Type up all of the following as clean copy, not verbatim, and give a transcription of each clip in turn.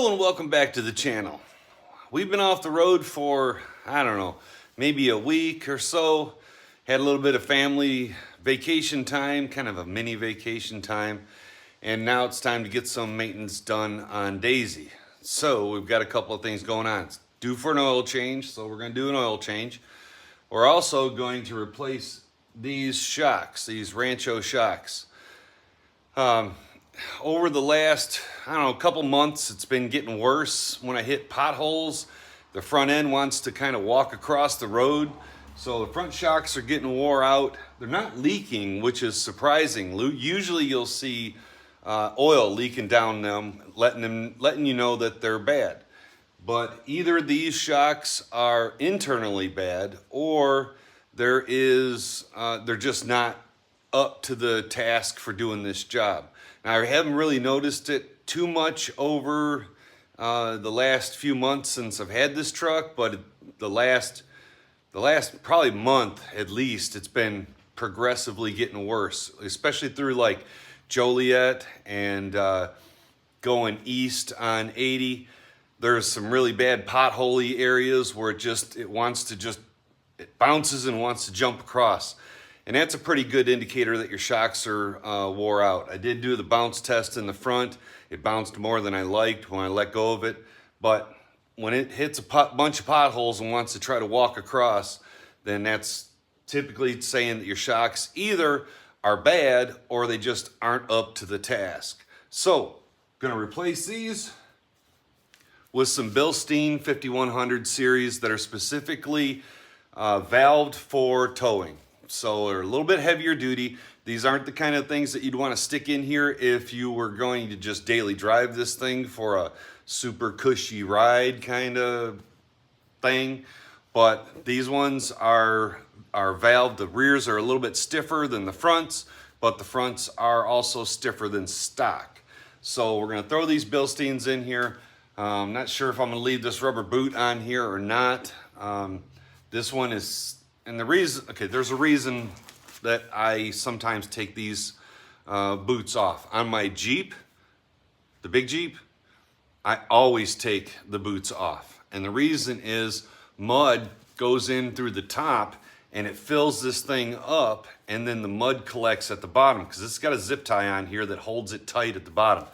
Hello and welcome back to the channel. We've been off the road for, I don't know, maybe a week or so. Had a little bit of family vacation time, kind of a mini vacation time. And now it's time to get some maintenance done on Daisy. So we've got a couple of things going on. It's due for an oil change, so we're going to do an oil change. We're also going to replace these shocks, these RANCHO shocks. Over the last, I don't know, couple months, it's been getting worse. When I hit potholes, the front end wants to kind of walk across the road. So the front shocks are getting wore out. They're not leaking, which is surprising. Usually you'll see oil leaking down them, letting you know that they're bad. But either these shocks are internally bad, or they're just not up to the task for doing this job. Now, I haven't really noticed it too much over the last few months since I've had this truck, but the last probably month at least, it's been progressively getting worse, especially through like Joliet and going east on 80. There's some really bad potholey areas where it bounces and wants to jump across. And that's a pretty good indicator that your shocks are wore out. I did do the bounce test in the front. It bounced more than I liked when I let go of it. But when it hits a bunch of potholes and wants to try to walk across, then that's typically saying that your shocks either are bad or they just aren't up to the task. So, gonna replace these with some Bilstein 5100 series that are specifically valved for towing. So they're a little bit heavier duty. These aren't the kind of things that you'd want to stick in here if you were going to just daily drive this thing for a super cushy ride kind of thing. But these ones are valved. The rears are a little bit stiffer than the fronts, but the fronts are also stiffer than stock. So we're going to throw these Bilsteins in here. I'm not sure if I'm going to leave this rubber boot on here or not. This one is... And the reason, okay, there's a reason that I sometimes take these boots off. On my Jeep, the big Jeep, I always take the boots off. And the reason is mud goes in through the top and it fills this thing up, and then the mud collects at the bottom because it's got a zip tie on here that holds it tight at the bottom.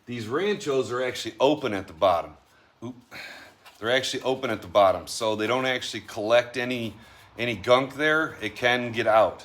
These Ranchos are actually open at the bottom. Oop. They're actually open at the bottom, so they don't actually collect any gunk there. It can get out.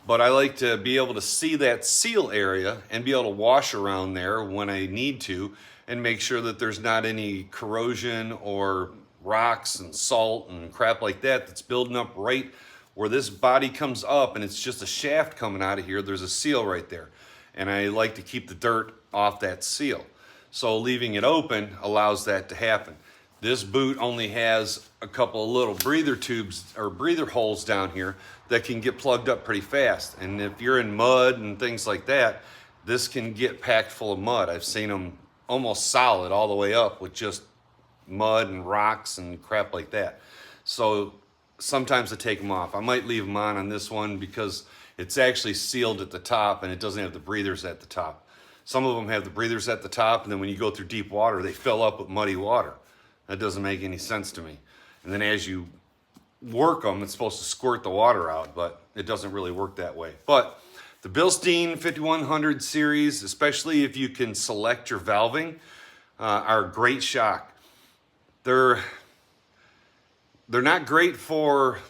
But I like to be able to see that seal area and be able to wash around there when I need to and make sure that there's not any corrosion or rocks and salt and crap like that that's building up right where this body comes up and it's just a shaft coming out of here. There's a seal right there. And I like to keep the dirt off that seal. So leaving it open allows that to happen. This boot only has a couple of little breather tubes or breather holes down here that can get plugged up pretty fast. And if you're in mud and things like that, this can get packed full of mud. I've seen them almost solid all the way up with just mud and rocks and crap like that. So sometimes I take them off. I might leave them on this one because it's actually sealed at the top and it doesn't have the breathers at the top. Some of them have the breathers at the top, and then when you go through deep water, they fill up with muddy water. That doesn't make any sense to me. And then as you work them, it's supposed to squirt the water out, but it doesn't really work that way. But the Bilstein 5100 series, especially if you can select your valving, are a great shock. They're not great for,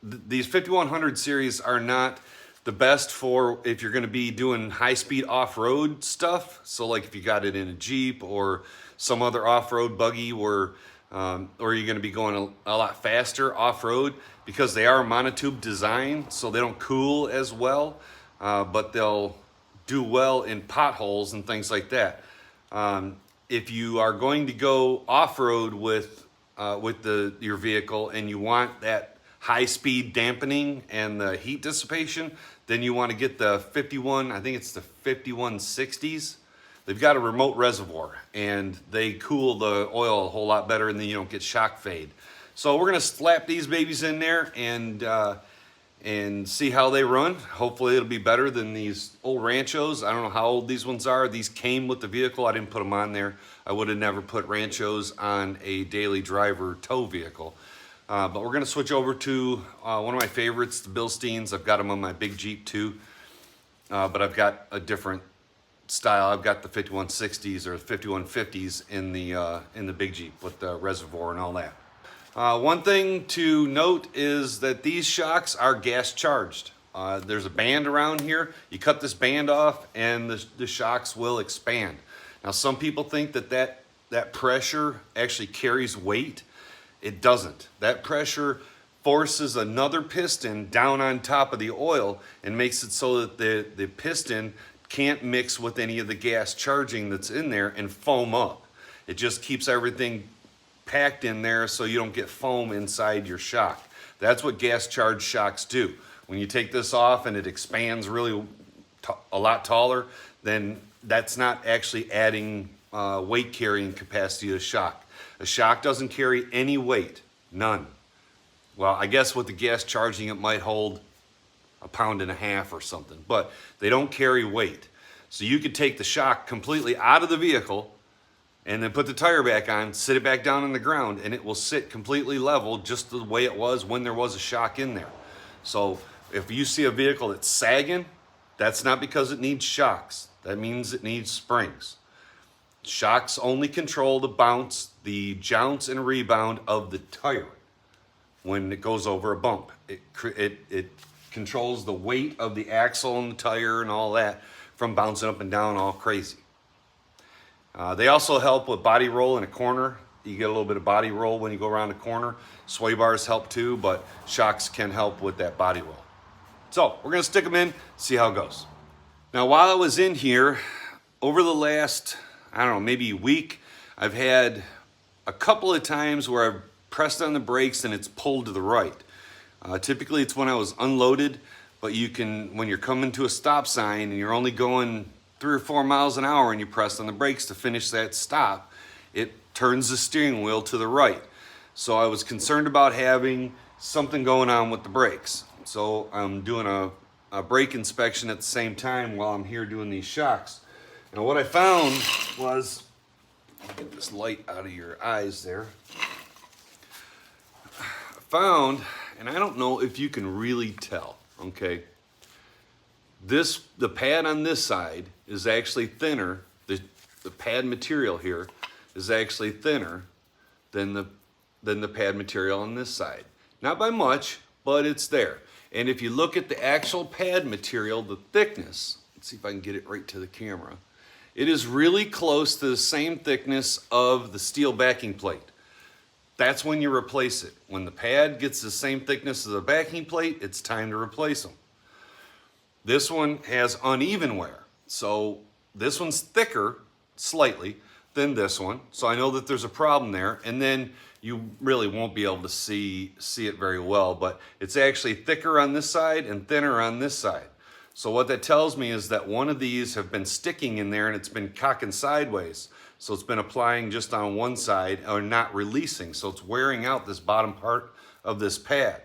these 5100 series are not the best for if you're going to be doing high-speed off-road stuff. So like if you got it in a Jeep or some other off-road buggy where or you're going to be going a lot faster off-road, because they are monotube design, so they don't cool as well, but they'll do well in potholes and things like that. If you are going to go off-road with your vehicle and you want that high-speed dampening and the heat dissipation, then you want to get the 51, I think it's the 5160s. They've got a remote reservoir and they cool the oil a whole lot better, and then you don't get shock fade. So we're gonna slap these babies in there and and see how they run. Hopefully it'll be better than these old Ranchos. I don't know how old these ones are. These came with the vehicle. I didn't put them on there. I would have never put Ranchos on a daily driver tow vehicle. But we're gonna switch over to one of my favorites, the Bilsteins. I've got them on my big Jeep too, but I've got a different style. I've got the 5160s or 5150s in the big Jeep with the reservoir and all that. One thing to note is that these shocks are gas charged. There's a band around here. You cut this band off and the shocks will expand. Now some people think that pressure actually carries weight. It doesn't. That pressure forces another piston down on top of the oil and makes it so that the piston can't mix with any of the gas charging that's in there and foam up. It just keeps everything packed in there so you don't get foam inside your shock. That's what gas charged shocks do. When you take this off and it expands really a lot taller, then that's not actually adding weight carrying capacity to the shock. A shock doesn't carry any weight, none. Well, I guess with the gas charging it might hold 1.5 pounds or something, but they don't carry weight. So you could take the shock completely out of the vehicle and then put the tire back on, sit it back down on the ground, and it will sit completely level just the way it was when there was a shock in there. So if you see a vehicle that's sagging, that's not because it needs shocks. That means it needs springs. Shocks only control the bounce, the jounce and rebound of the tire when it goes over a bump. It controls the weight of the axle and the tire and all that from bouncing up and down all crazy. They also help with body roll in a corner. You get a little bit of body roll when you go around a corner. Sway bars help too, but shocks can help with that body roll. So we're gonna stick them in, see how it goes. Now while I was in here, over the last, I don't know, maybe a week, I've had a couple of times where I've pressed on the brakes and it's pulled to the right. Typically it's when I was unloaded, but you can, when you're coming to a stop sign and you're only going 3 or 4 miles an hour and you press on the brakes to finish that stop, it turns the steering wheel to the right. So I was concerned about having something going on with the brakes. So I'm doing a brake inspection at the same time while I'm here doing these shocks. And what I found was, get this light out of your eyes there. I found, and I don't know if you can really tell, okay? The pad on this side is actually thinner. The pad material here is actually thinner than the pad material on this side. Not by much, but it's there. And if you look at the actual pad material, the thickness, let's see if I can get it right to the camera. It is really close to the same thickness of the steel backing plate. That's when you replace it. When the pad gets the same thickness as the backing plate, it's time to replace them. This one has uneven wear. So this one's thicker, slightly, than this one. So I know that there's a problem there. And then you really won't be able to see it very well, but it's actually thicker on this side and thinner on this side. So what that tells me is that one of these have been sticking in there and it's been cocking sideways. So it's been applying just on one side or not releasing. So it's wearing out this bottom part of this pad.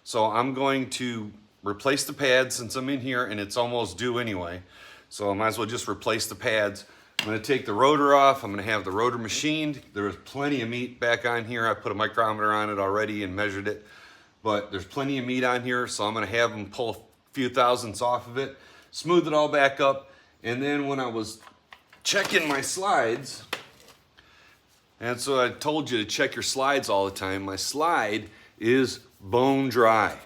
So I'm going to replace the pad since I'm in here and it's almost due anyway. So I might as well just replace the pads. I'm gonna take the rotor off. I'm gonna have the rotor machined. There's plenty of meat back on here. I put a micrometer on it already and measured it, but there's plenty of meat on here. So I'm gonna have them pull a few thousandths off of it, smooth it all back up. And then when I was checking my slides, and so I told you to check your slides all the time, my slide is bone dry.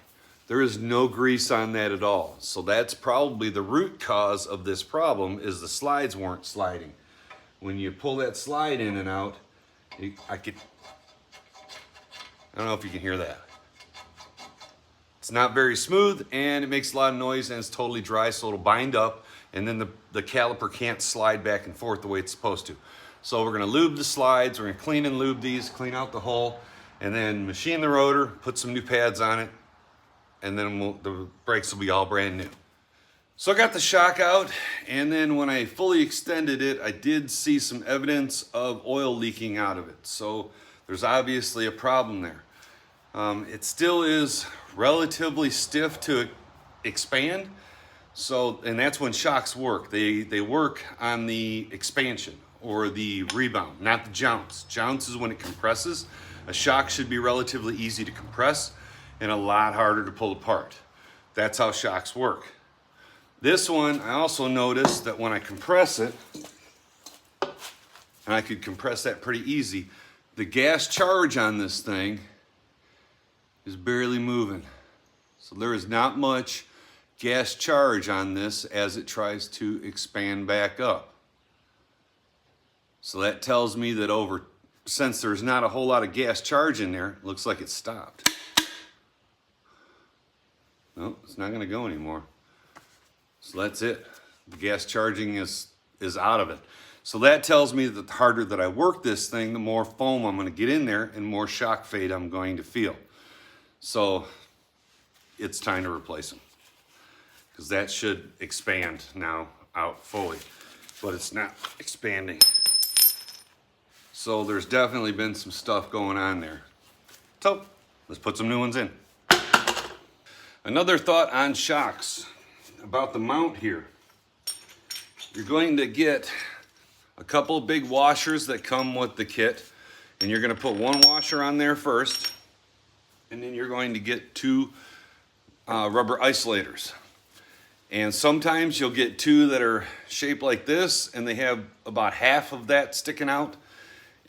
There is no grease on that at all. So that's probably the root cause of this problem, is the slides weren't sliding. When you pull that slide in and out, I don't know if you can hear that. It's not very smooth and it makes a lot of noise and it's totally dry, so it'll bind up and then the caliper can't slide back and forth the way it's supposed to. So we're gonna lube the slides, we're gonna clean and lube these, clean out the hole, and then machine the rotor, put some new pads on it, and then the brakes will be all brand new. So I got the shock out, and then when I fully extended it, I did see some evidence of oil leaking out of it. So there's obviously a problem there. It still is relatively stiff to expand. So, and that's when shocks work. They work on the expansion or the rebound, not the jounce. Jounce is when it compresses. A shock should be relatively easy to compress and a lot harder to pull apart. That's how shocks work. This one, I also noticed that when I compress it, and I could compress that pretty easy, the gas charge on this thing is barely moving. So there is not much gas charge on this as it tries to expand back up. So that tells me that since there's not a whole lot of gas charge in there, it looks like it stopped. No, it's not gonna go anymore. So that's it. The gas charging is out of it. So that tells me that the harder that I work this thing, the more foam I'm gonna get in there and more shock fade I'm going to feel. So it's time to replace them, because that should expand now out fully, but it's not expanding. So there's definitely been some stuff going on there. So let's put some new ones in. Another thought on shocks about the mount here. You're going to get a couple of big washers that come with the kit, and you're going to put one washer on there first, and then you're going to get two rubber isolators. And sometimes you'll get two that are shaped like this and they have about half of that sticking out.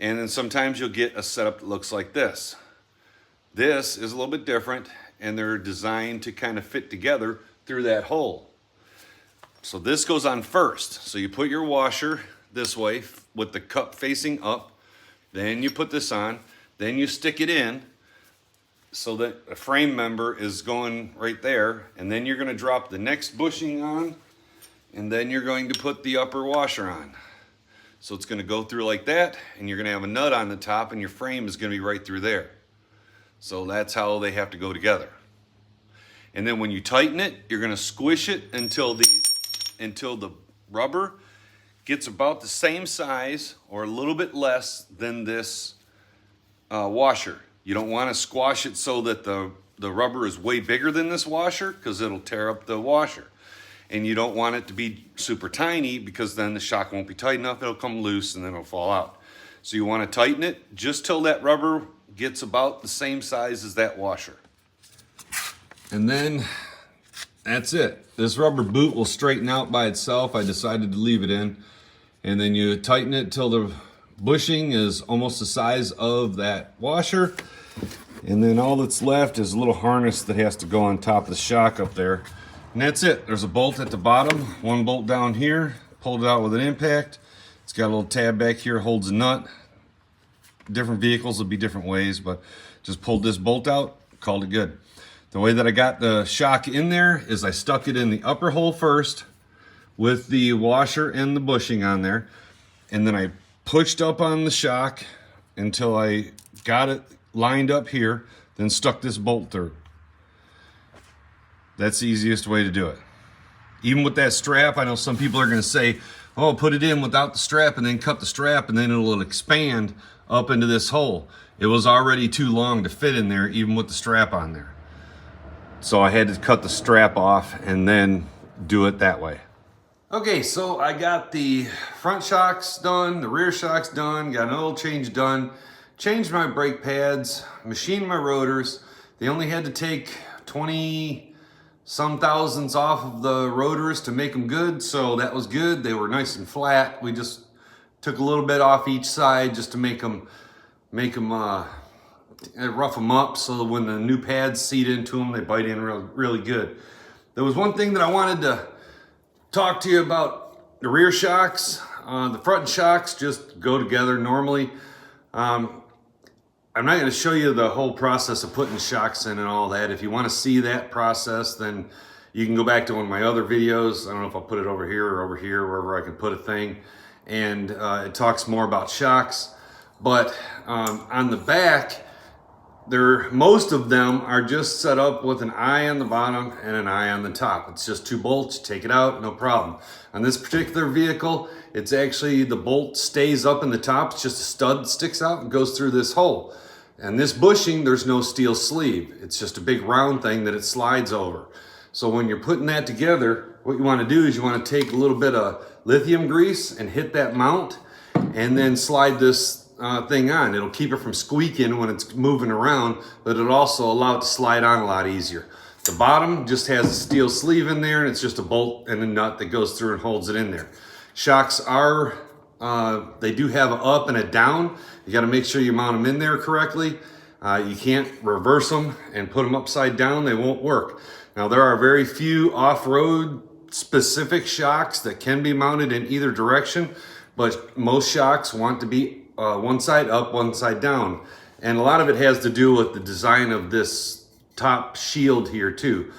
And then sometimes you'll get a setup that looks like this. This is a little bit different, and they're designed to kind of fit together through that hole. So this goes on first. So you put your washer this way with the cup facing up, then you put this on, then you stick it in so that a frame member is going right there, and then you're going to drop the next bushing on, and then you're going to put the upper washer on. So it's going to go through like that, and you're going to have a nut on the top, and your frame is going to be right through there. So that's how they have to go together. And then when you tighten it, you're going to squish it until the rubber gets about the same size or a little bit less than this washer. You don't want to squash it so that the rubber is way bigger than this washer, because it'll tear up the washer. And you don't want it to be super tiny, because then the shock won't be tight enough. It'll come loose and then it'll fall out. So you want to tighten it just till that rubber gets about the same size as that washer. And then that's it. This rubber boot will straighten out by itself. I decided to leave it in. And then you tighten it till the bushing is almost the size of that washer. And then all that's left is a little harness that has to go on top of the shock up there. And that's it. There's a bolt at the bottom, one bolt down here, pulled it out with an impact. It's got a little tab back here, holds a nut. Different vehicles will be different ways, but just pulled this bolt out, called it good. The way that I got the shock in there is I stuck it in the upper hole first with the washer and the bushing on there. And then I pushed up on the shock until I got it lined up here, then stuck this bolt through. That's the easiest way to do it. Even with that strap, I know some people are going to say, oh, put it in without the strap and then cut the strap and then it'll expand up into this hole. It was already too long to fit in there, even with the strap on there. So I had to cut the strap off and then do it that way. Okay, so I got the front shocks done, the rear shocks done, got an oil change done, changed my brake pads, machined my rotors. They only had to take 20 some thousandths off of the rotors to make them good, so that was good. They were nice and flat. We just took a little bit off each side just to rough them up, so that when the new pads seat into them, they bite in really good. There was one thing that I wanted to talk to you about: the rear shocks. The front shocks just go together normally. I'm not going to show you the whole process of putting shocks in and all that. If you want to see that process, then you can go back to one of my other videos. I don't know if I'll put it over here or over here, wherever I can put a thing. And it talks more about shocks. But on the back, most of them are just set up with an eye on the bottom and an eye on the top. It's just two bolts, take it out, no problem. On this particular vehicle, it's actually the bolt stays up in the top. It's just a stud that sticks out and goes through this hole. And this bushing, there's no steel sleeve. It's just a big round thing that it slides over. So when you're putting that together, what you want to do is you want to take a little bit of lithium grease and hit that mount and then slide this thing on. It'll keep it from squeaking when it's moving around, but it'll also allow it to slide on a lot easier. The bottom just has a steel sleeve in there, and it's just a bolt and a nut that goes through and holds it in there. Shocks are, they do have an up and a down. You got to make sure you mount them in there correctly. You can't reverse them and put them upside down. They won't work. Now, there are very few off-road specific shocks that can be mounted in either direction, but most shocks want to be one side up, one side down. And a lot of it has to do with the design of this top shield here too.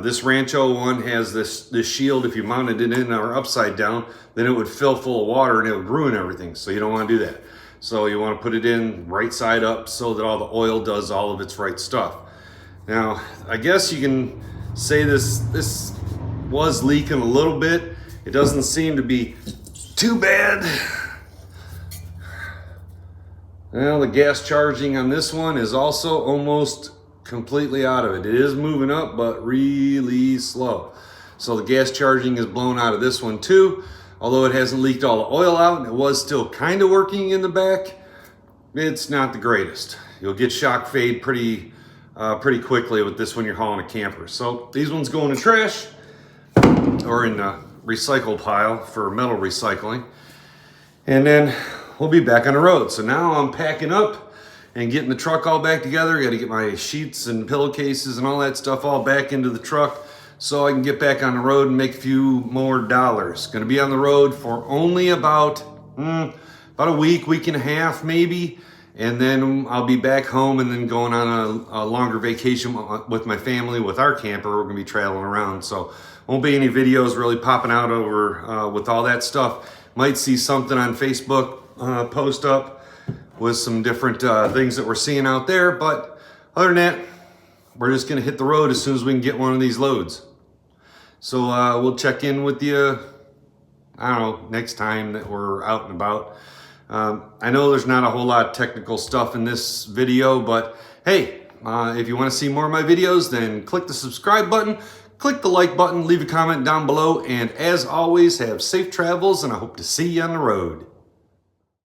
This Rancho one has this shield. If you mounted it in or upside down, then it would fill full of water and it would ruin everything. So you don't want to do that. So you want to put it in right side up so that all the oil does all of its right stuff. Now, I guess you can say this was leaking a little bit. It doesn't seem to be too bad. Well, the gas charging on this one is also almost completely out of it. It is moving up, but really slow. So the gas charging is blown out of this one too. Although it hasn't leaked all the oil out and it was still kind of working in the back, it's not the greatest. You'll get shock fade pretty quickly with this when you're hauling a camper. So these ones go in the trash or in the recycle pile for metal recycling. And then we'll be back on the road. So now I'm packing up and getting the truck all back together. Got to get my sheets and pillowcases and all that stuff all back into the truck so I can get back on the road and make a few more dollars. Going to be on the road for only about a week and a half maybe. And then I'll be back home and then going on a longer vacation with my family with our camper. We're going to be traveling around. So won't be any videos really popping out over with all that stuff. Might see something on Facebook post up with some different things that we're seeing out there. But other than that, we're just going to hit the road as soon as we can get one of these loads. So we'll check in with you, I don't know, next time that we're out and about. I know there's not a whole lot of technical stuff in this video, but hey, if you want to see more of my videos, then click the subscribe button, click the like button, leave a comment down below, and as always, have safe travels, and I hope to see you on the road.